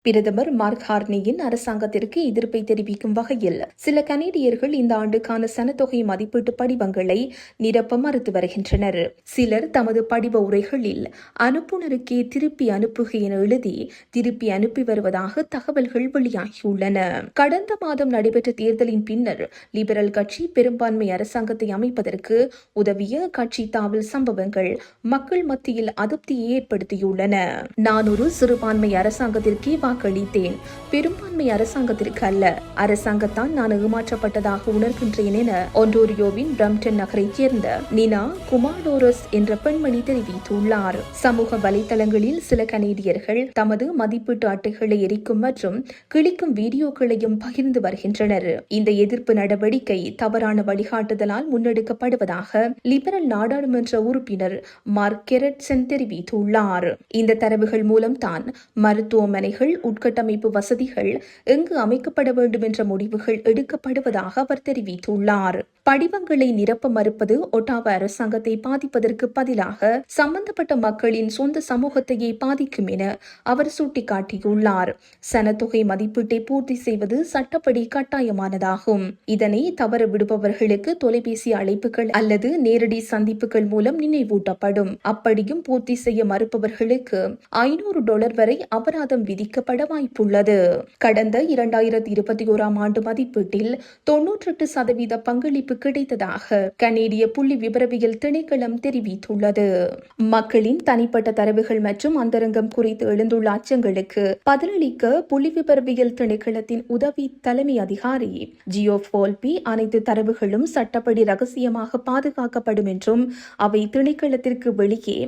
பிரதமர் மார்க் கார்னியின் அரசாங்கத்திற்கு எதிர்ப்பை தெரிவிக்கும் வகையில் சில கனேடியர்கள் இந்த ஆண்டுக்கான சனத்தொகை மதிப்பீட்டு படிவங்களை நிரப்ப மறுத்து வருகின்றனர். சிலர் தமது படிவ உரைகளில் அனுப்புநருக்கே திருப்பி அனுப்புக என எழுதி திருப்பி அனுப்பி வருவதாக தகவல்கள் வெளியாகியுள்ளன. கடந்த மாதம் நடைபெற்ற தேர்தலின் பின்னர் லிபரல் கட்சி பெரும்பான்மை அரசாங்கத்தை அமைப்பதற்கு உதவிய கட்சி தாவல் சம்பவங்கள் மக்கள் மத்தியில் அதிருப்தியை ஏற்படுத்தியுள்ளன. நான் ஒரு சிறுபான்மை அரசாங்கத்திற்கே வாக்களித்தேன், பெரும்பான்மை அரசாங்கத்திற்கு அல்ல. அரசாங்கத்தான் நான் ஏமாற்றப்பட்டதாக உணர்கின்றேன் என ஒன்டாரியோவின் பிரம்டன் நகரைச் சேர்ந்த நினா குமாடோரஸ் என்ற பெண்மணி தெரிவித்துள்ளார். சமூக வலைதளங்களில் சில கனேடியர்கள் தமது மதிப்பீட்டு அட்டைகளை எரிக்கும் மற்றும் கிழிக்கும் வீடியோக்களையும் பகிர்ந்து வருகின்றனர். இந்த எதிர்ப்பு நடவடிக்கை தவறான வழிகாட்டுதலால் முன்னெடுக்கப்படுவதாக லிபரல் நாடாளுமன்ற உறுப்பினர் மார்க் கெரட்சன் தெரிவித்துள்ளார். இந்த தரவுகள் மூலம் தான் மருத்துவமனைகள், உட்கட்டமைப்பு வசதிகள் எங்கு அமைக்கப்பட வேண்டும் என்ற முடிவுகள் எடுக்கப்படுவதாக அவர் தெரிவித்துள்ளார். படிவங்களை நிரப்ப மறுப்பது ஒட்டாவா அரசாங்கத்தை பாதிப்பதற்கு பதிலாக சம்பந்தப்பட்ட மக்களின் சொந்த சமூகத்தையே பாதிக்கும் என அவர் சுட்டிக்காட்டியுள்ளார். சனத்தொகை மதிப்பீட்டை பூர்த்தி செய்வது சட்டப்படி கட்டாயமானதாகும். இதனை தவற விடுபவர்களுக்கு தொலைபேசி அழைப்புகள் அல்லது நேரடி சந்திப்புகள் மூலம் நினைவூட்டப்படும். அப்படியும் பூர்த்தி செய்ய மறுப்பவர்களுக்கு $500 வரை அபராதம் விதிக்கப்பட வாய்ப்புள்ளது. கடந்த 2021ஆம் ஆண்டு மதிப்பீட்டில் 98% பங்களிப்பு கிடைத்ததாக கனேடிய புள்ளி விபரவியல் திணைக்களம் தெரிவித்துள்ளது. மக்களின் தனிப்பட்ட தரவுகள் மற்றும் அந்தரங்கம் குறித்து எழுந்துள்ள அச்சங்களுக்கு பதிலளிக்க புள்ளி விபரவியல் திணைக்களத்தின் உதவி தலைமை அதிகாரி ஜியோ போல்பி அனைத்து தரவுகளும் சட்டப்படி ரகசியமாக பாதுகாக்கப்படும் என்றும் அவை திணைக்களத்திற்கு வெளியே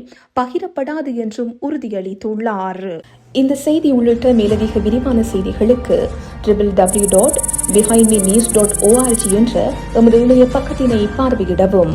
பகிரப்படாது என்றும் உறுதியளித்துள்ளார். இந்த செய்தி உள்ளிட்ட மேலதிக விரிவான செய்திகளுக்கு www.behindmenews.org என்ற எமது இணைய பக்கத்தினை பார்வையிடவும்.